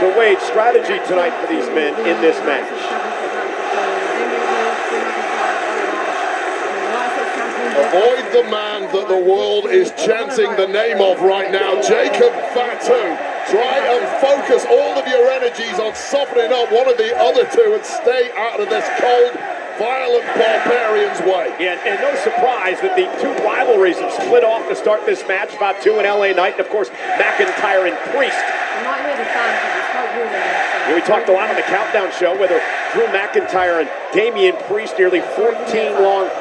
So Wade, strategy tonight for these men in this match. Avoid the man that the world is chanting the name of right now, Jacob Fatu. Try and focus all of your energies on softening up one of the other two and stay out of this cold, violent barbarian's way. Yeah, and no surprise that the two rivalries have split off to start this match, Fatu and LA Knight, and of course, Mcintyre and Priest. Yeah, we talked a lot on the Countdown show whether Drew McIntyre and Damien Priest, nearly 14-month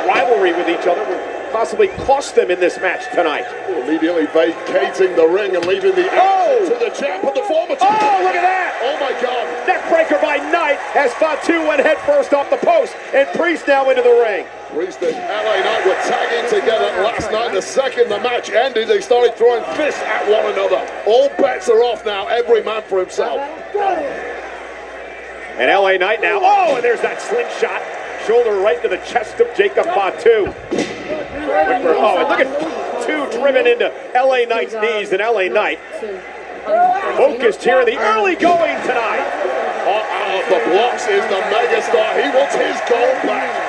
rivalry with each other, will possibly cost them in this match tonight. Immediately vacating the ring and leaving the action to the champ of the former champ. Oh, look at that! Oh my God! Neckbreaker by Knight as Fatu went head first off the post, and Priest now into the ring. Priest and LA Knight were tagging together last night. The second the match ended, they started throwing fists at one another. All bets are off now, every man for himself. And LA Knight now, oh, and there's that slingshot. Shoulder right to the chest of Jacob Fatu. Oh, and look at Fatu driven into LA Knight's knees, and LA Knight focused here in the early going tonight. Out of the blocks is the megastar. He wants his gold back.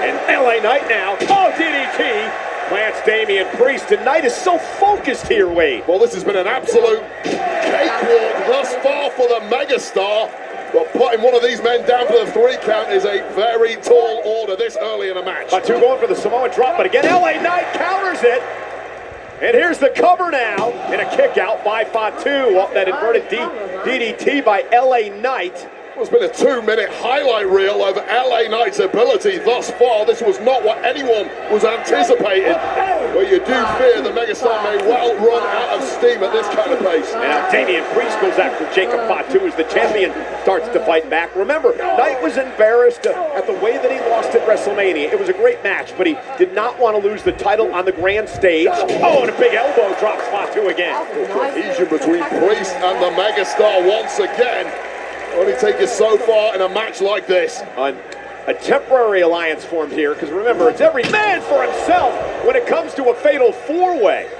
And LA Knight now, oh, DDT. Plants Damien Priest, and Knight is so focused here, Wade. Well, this has been an absolute cakewalk thus far for the megastar, but putting one of these men down for the 3 count is a very tall order this early in a match. Fatu going for the Samoan drop, but again, LA Knight counters it. And here's the cover now, and a kick out by Fatu off that inverted DDT by LA Knight. It's been a 2-minute highlight reel of LA Knight's ability thus far. This was not what anyone was anticipating. But you do fear the megastar may well run out of steam at this kind of pace. And now Damien Priest goes after Jacob Fatu as the champion starts to fight back. Remember, Knight was embarrassed at the way that he lost at WrestleMania. It was a great match, but he did not want to lose the title on the grand stage. Oh, and a big elbow drops Fatu again. Cohesion between Priest and the megastar once again. Only take you so far in a match like this. A temporary alliance formed here, because remember, it's every man for himself when it comes to a fatal 4-way.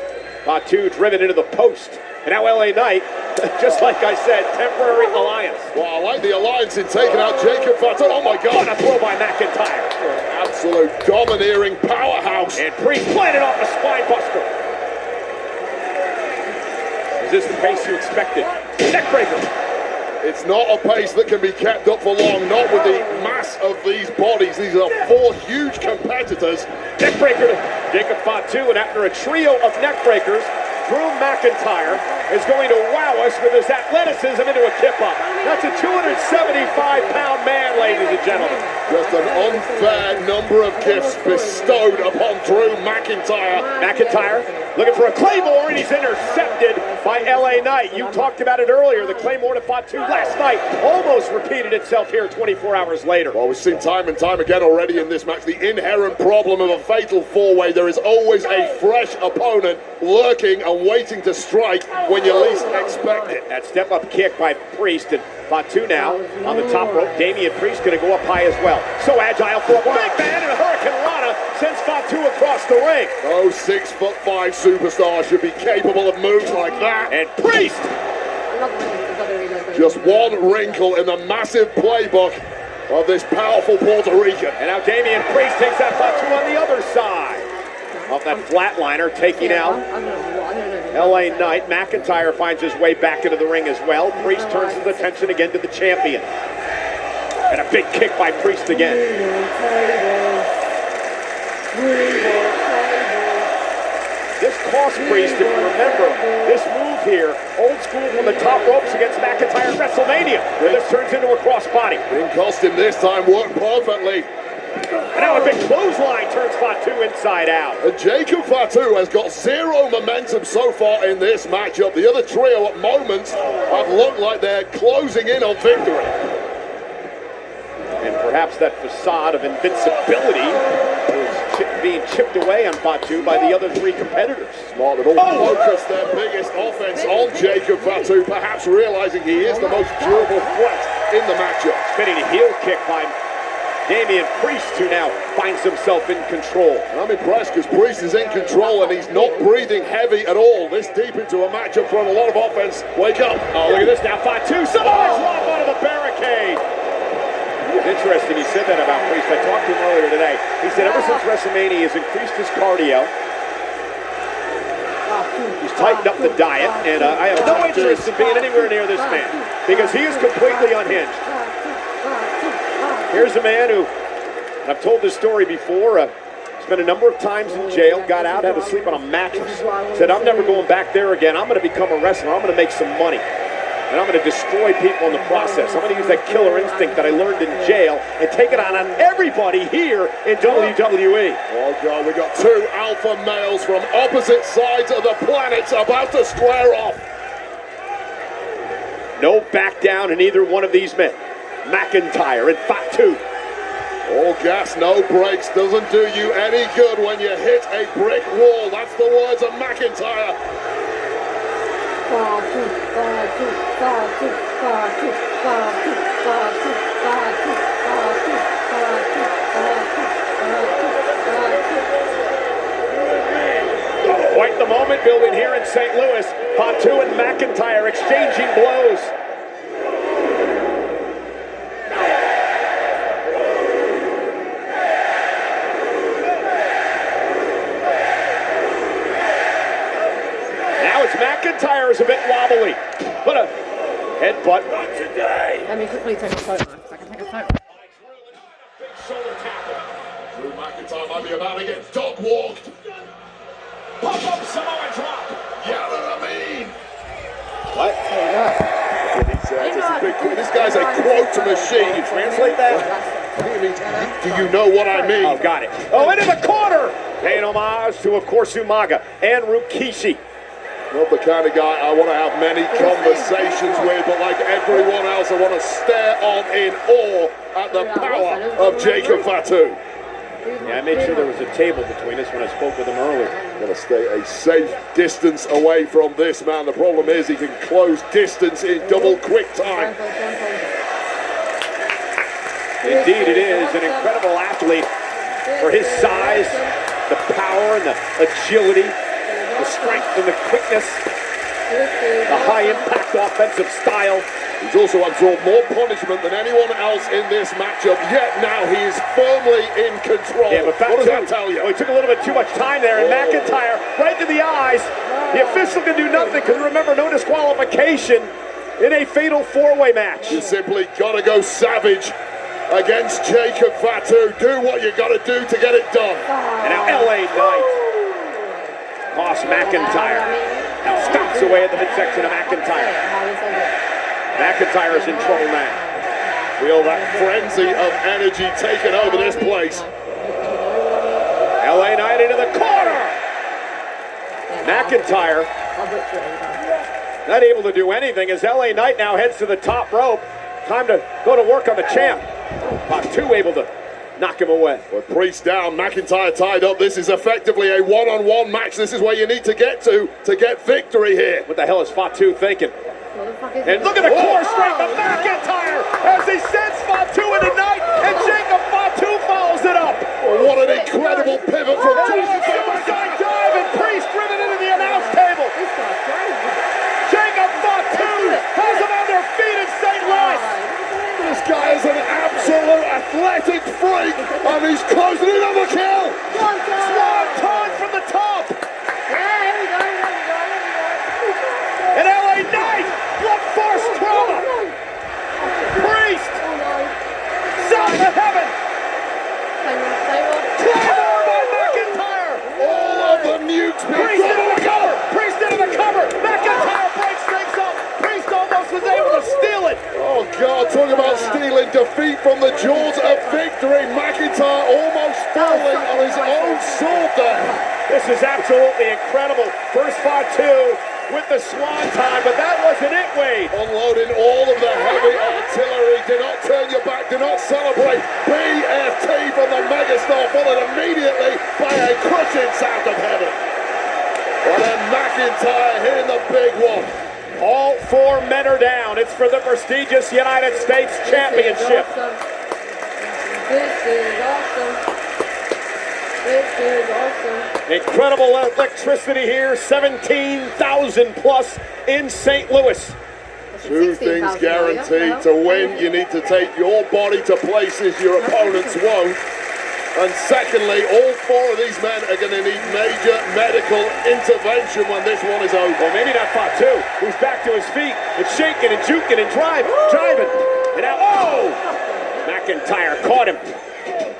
Fatu driven into the post. And now LA Knight, just like I said, temporary alliance. Well, I like the alliance in taking out Jacob Fatu. Oh my God. What a throw by McIntyre. Absolute domineering powerhouse. And Priest planted off a spine buster. Is this the pace you expected? Neckbreaker. It's not a pace that can be kept up for long, not with the mass of these bodies. These are 4 huge competitors. Neckbreaker to Jacob Fatu, and after a trio of neckbreakers, Drew McIntyre is going to wow us with his athleticism into a kip-up. That's a 275-pound man, ladies and gentlemen. Just an unfair number of gifts bestowed upon Drew McIntyre. McIntyre looking for a Claymore, and he's intercepted by LA Knight. You talked about it earlier. The Claymore to Fatu last night almost repeated itself here 24 hours later. Well, we've seen time and time again already in this match the inherent problem of a fatal 4-way. There is always a fresh opponent lurking and waiting to strike when you least expect it. That step-up kick by Priest, and Fatu now on the top rope. Damien Priest going to go up high as well. So agile for a big man, and a Hurricane Rana sends Fatu across the ring. No 6'5" superstar should be capable of moves like that. And Priest! Just one wrinkle in the massive playbook of this powerful Puerto Rican. And now Damien Priest takes that Fatu on the other side. Off that flatliner, taking out LA Knight. McIntyre finds his way back into the ring as well. Priest turns his attention again to the champion. And a big kick by Priest again. This cost Priest, if you remember, this move here, old school from the top ropes against McIntyre at WrestleMania. This turns into a crossbody. Didn't cost him this time, worked perfectly. And now a big clothesline turns Fatu inside out. And Jacob Fatu has got 0 momentum so far in this matchup. The other trio at moments have looked like they're closing in on victory. And perhaps that facade of invincibility is being chipped away on Fatu by the other 3 competitors. Smart little focus their biggest offense on Jacob Fatu, perhaps realizing he is the most durable threat in the matchup. Spinning a heel kick by Damien Priest, who now finds himself in control. I'm impressed because Priest is in control and he's not breathing heavy at all. This deep into a matchup for a lot of offense. Wake up. Oh, look at this now. Fatu, Samoa drop out of the barricade. Interesting, he said that about Priest. I talked to him earlier today. He said ever since WrestleMania, he's increased his cardio. He's tightened up the diet, and I have no interest in being anywhere near this man because he is completely unhinged. Here's a man who, and I've told this story before, spent a number of times in jail, got out, had to sleep on a mattress, said, I'm never going back there again. I'm going to become a wrestler. I'm going to make some money. And I'm going to destroy people in the process. I'm going to use that killer instinct that I learned in jail and take it on everybody here in WWE. Oh, God, we got two alpha males from opposite sides of the planet about to square off. No back down in either one of these men. Mcintyre and Fatu. All gas, no brakes doesn't do you any good when you hit a brick wall. That's the words of Mcintyre. Quite the moment building here in St. Louis. Fatu and Mcintyre exchanging blows. Mcintyre is a bit wobbly, but a headbutt. Let me quickly take a photo, because I can take a photo. Drew McIntyre might be about to get dog walked. Pop-up Samoa drop. Yeah, what I mean. What? This guy's a quote machine. Can you translate that? Do you know what I mean? Oh, got it. Oh, into the corner. Paying homage to, of course, Umaga and Rikishi. Not the kind of guy I want to have many conversations with, but like everyone else, I want to stare on in awe at the power of Jacob Fatu. Yeah, I made sure there was a table between us when I spoke with him earlier. Got to stay a safe distance away from this man. The problem is he can close distance in double quick time. Indeed, it is an incredible athlete for his size, the power and the agility, the strength and the quickness, the high-impact offensive style. He's also absorbed more punishment than anyone else in this matchup, yet now he is firmly in control. Yeah, but what does that tell you? Well, he took a little bit too much time there, and McIntyre right to the eyes. The official can do nothing, because remember, no disqualification in a fatal four-way match. You simply got to go savage against Jacob Fatu. Do what you got to do to get it done. And now LA Knight costs McIntyre. Now stops away at the midsection of McIntyre. McIntyre is in trouble now. Feel that frenzy of energy taking over this place. LA Knight into the corner. McIntyre not able to do anything as LA Knight now heads to the top rope. Time to go to work on the champ. Fatu able to knock him away. With Priest down, McIntyre tied up. This is effectively a one-on-one match. This is where you need to get get victory here. What the hell is Fatu thinking? And look at the core strength of McIntyre as he sends Fatu into Knight, and Jacob Fatu follows it up. Oh, what an incredible pivot from Jacob. Suicide dive and Priest driven into the announce table. Jacob Fatu has him on their feet in St. Louis. This guy is an absolute athletic freak, and he's closing in on the kill. Swanton from the top. And LA Knight, blunt force trauma. Priest, son of heaven. Claymore by McIntyre. All of the nukes being Priest into the cover. Priest into the cover. McIntyre breaks things up. Priest almost was able to steal it. Oh God, talk about stealing defeat from the jaws of victory. McIntyre almost falling on his own sword there. This is absolutely incredible. First Fatu with the swanton, but that wasn't it, Wade. Unloading all of the heavy artillery. Do not turn your back. Do not celebrate. BFT from the megastar, followed immediately by a crushing sound of heaven. And then McIntyre hitting the big one. All four men are down. It's for the prestigious United States Championship. This is awesome. This is awesome. Incredible electricity here, 17,000 plus in St. Louis. Two things guaranteed to win. You need to take your body to places your opponents won't. And secondly, all four of these men are going to need major medical intervention when this one is over. Well, maybe not Fatu, who's back to his feet and shaking and juking and driving. And now, oh! McIntyre caught him.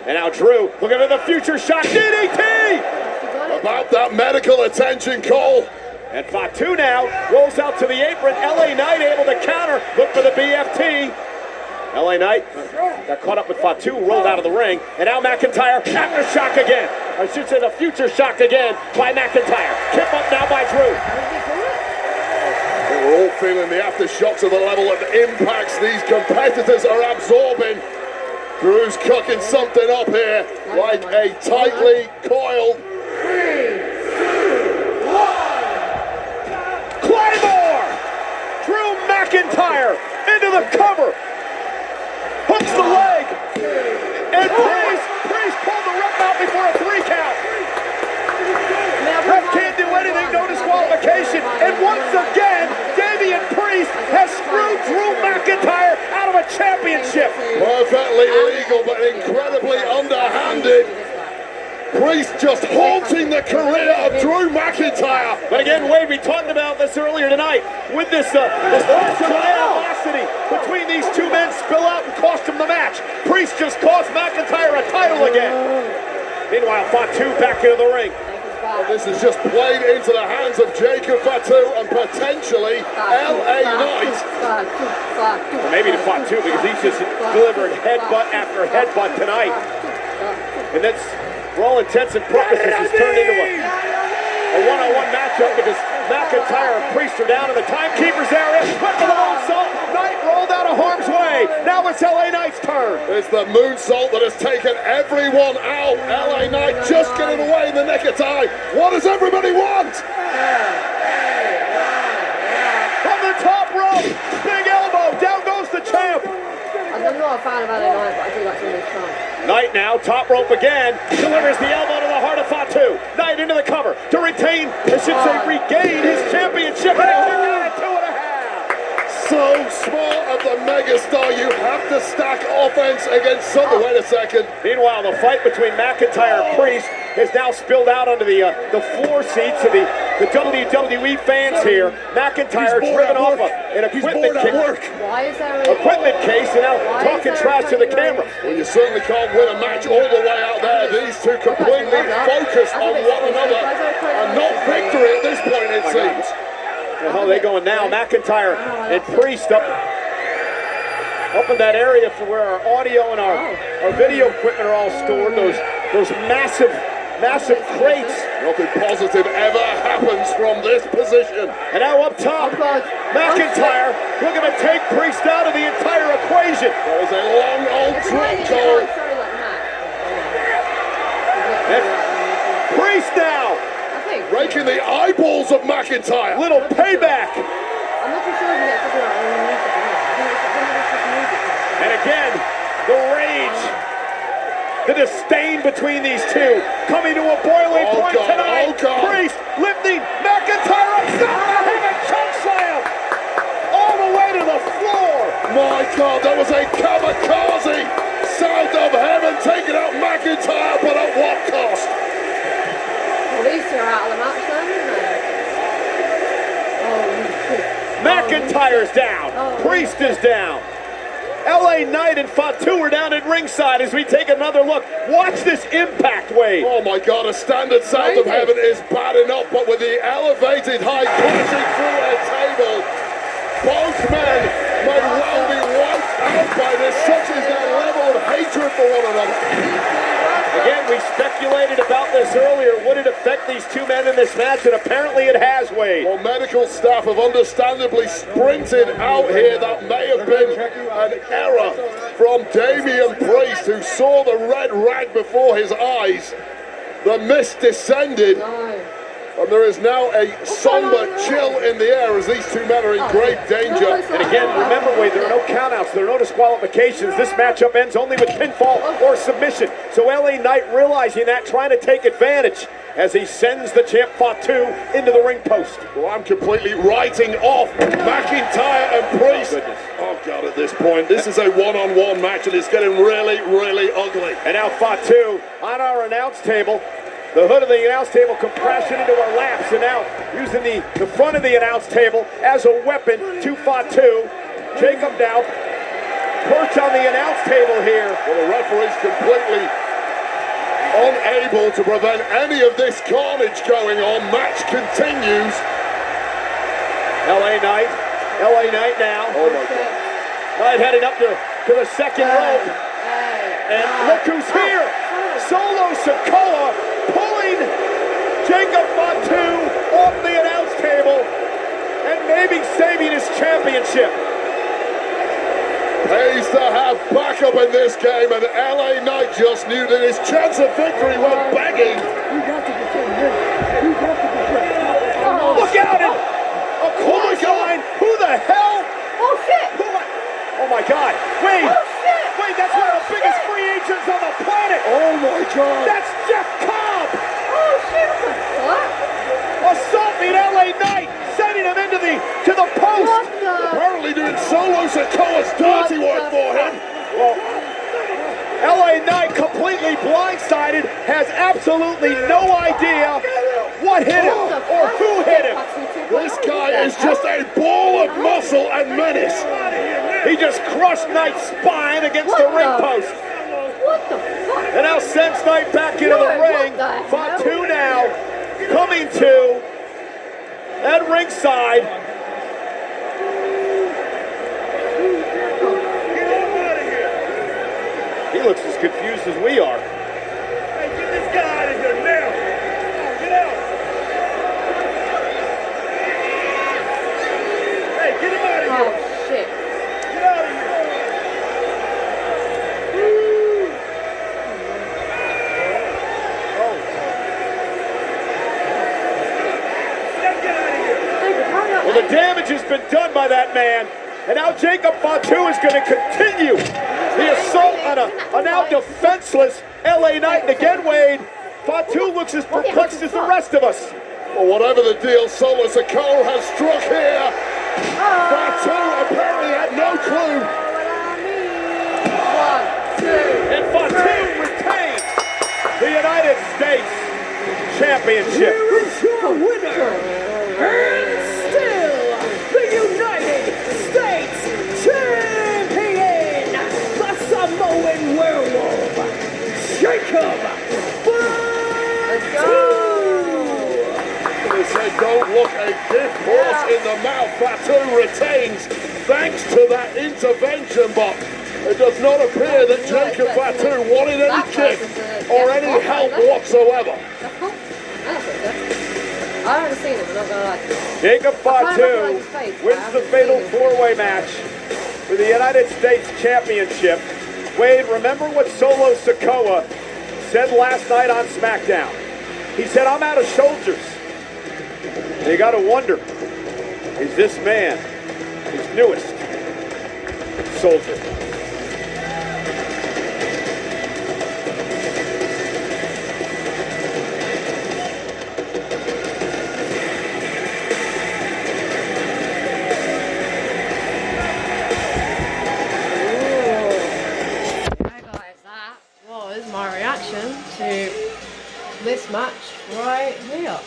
And now Drew looking for the future shot. DDT! About that medical attention, Cole. And Fatu now rolls out to the apron. LA Knight able to counter. Look for the BFT. LA Knight got caught up with Fatu, rolled out of the ring. And now McIntyre, aftershock again. I should say the future shock again by McIntyre. Kip up now by Drew. We're all feeling the aftershocks of the level of impacts these competitors are absorbing. Drew's cooking something up here like a tightly coiled. 3, 2, 1. Claymore! Drew McIntyre into the cover. Hooks the leg. And Priest pulled the ref out before a 3 count. Ref can't do anything, no disqualification. And once again, Damien Priest has screwed Drew McIntyre out of a championship. Perfectly legal, but incredibly underhanded. Priest just haunting the career of Drew McIntyre. But again, Wade, we talked about this earlier tonight. With this animosity between these two men spill out and cost him the match. Priest just cost McIntyre a title again. Meanwhile, Fatu back into the ring. This is just played into the hands of Jacob Fatu and potentially LA Knight. Or maybe to Fatu, because he's just delivered headbutt after headbutt tonight. And that's, for all intents and purposes, has turned into a one-on-one matchup because McIntyre and Priest are down in the timekeeper's area. Went for the moonsault. Knight rolled out of harm's way. Now it's LA Knight's turn. It's the moonsault that has taken everyone out. LA Knight just getting away in the nick of time. What does everybody want? From the top rope. Big elbow. Down goes the champ. I'm not a fan of LA Knight, but I do like to really strong. Knight now, top rope again, delivers the elbow to the heart of Fatu. Knight into the cover to retain, I should say regain his championship. And a kick out at 2.5. So smart of the megastar. You have to stack offense against something. Wait a second. Meanwhile, the fight between McIntyre and Priest has now spilled out onto the floor seats of the WWE fans here. McIntyre driven off an equipment case and now talking trash to the camera. Well, you certainly can't win a match all the way out there. These two completely focused on one another and not victory at this point, it seems. Well, how are they going now? McIntyre and Priest up in that area for where our audio and our video equipment are all stored. Those massive crates. Nothing positive ever happens from this position. And now up top, McIntyre looking to take Priest out of the entire equation. That was a long old drop goal. Priest now raking the eyeballs of McIntyre. Little payback. I'm not too sure if that's music. And again, the rage, the disdain between these two coming to a boiling point tonight. Priest lifting McIntyre up, having choke slam all the way to the floor. My God, that was a kamikaze. South of heaven taking out McIntyre, but at what cost? Well, these two are out of the match then, isn't it? McIntyre's down. Priest is down. LA Knight and Fatu are down at ringside as we take another look. Watch this impact, Wade. Oh my God, a standard South of heaven is bad enough, but with the elevated height pushing through a table, both men may well be wiped out by this. Such is their level of hatred for one another. Again, we speculated about this earlier. Would it affect these two men in this match? And apparently it has, Wade. Well, medical staff have understandably sprinted out here. That may have been an error from Damien Priest, who saw the red rag before his eyes. The mist descended. And there is now a somber chill in the air as these two men are in great danger. And again, remember, Wade, there are no countouts, there are no disqualifications. This matchup ends only with pinfall or submission. So LA Knight realizing that, trying to take advantage as he sends the champ Fatu into the ring post. Well, I'm completely writing off McIntyre and Priest. Oh, God, at this point, this is a one-on-one match and it's getting really, really ugly. And now Fatu on our announce table. The hood of the announce table compressing into our laps, and now using the front of the announce table as a weapon to Fatu. Jacob now perched on the announce table here. Well, the referee's completely unable to prevent any of this carnage going on. Match continues. LA Knight now. Oh my God. Knight heading up to the second rope. And look who's here. Solo Sikoa pulling Jacob Fatu off the announce table and maybe saving his championship. Pays to have backup in this game, and LA Knight just knew that his chance of victory went begging. Look out! A clothesline! Who the hell? Oh shit! Oh my God! Wait! Oh shit! Wait, that's one of the biggest free agents on the planet! Oh my God! That's Jeff Cobb! Oh shit! What the fuck? Assaulting LA Knight, sending him into the post. What the? Apparently doing Solo Sikoa's dirty work for him. Well, LA Knight completely blindsided, has absolutely no idea what hit him or who hit him. This guy is just a ball of muscle and menace. He just crushed Knight's spine against the ring post. What the fuck? And now sends Knight back into the ring. Fatu now coming to at ringside. He looks as confused as we are. Hey, get this guy out of here now! Get out! Hey, get him out of here! Oh shit! Get out of here! Get out of here! Well, the damage has been done by that man. And now Jacob Fatu is going to continue the assault on a now defenseless LA Knight. And again, Wade, Fatu looks as perplexed as the rest of us. Well, whatever the deal, Solo Sikoa has struck here. Fatu apparently had no clue. And Fatu retains the United States Championship. Here is your winner, and still the United States Champion, the Samoan Werewolf, Jacob Fatu. They say don't look a gift horse in the mouth. Fatu retains thanks to that intervention, but it does not appear that Jacob Fatu wanted any gift or any help whatsoever. I haven't seen him, I'm not gonna lie to you. Jacob Fatu wins the fatal four-way match for the United States Championship. Wade, remember what Solo Sikoa said last night on SmackDown? He said, I'm out of soldiers. And you gotta wonder, is this man his newest soldier? My reaction to this match right here.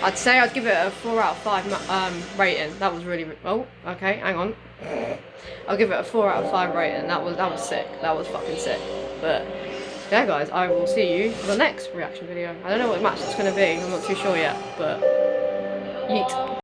I'd say I'd give it a 4 out of 5 rating. That was really, oh, okay, hang on. I'll give it a 4 out of 5 rating. That was sick. That was fucking sick. But yeah, guys, I will see you for the next reaction video. I don't know what match it's gonna be. I'm not too sure yet, but yeet.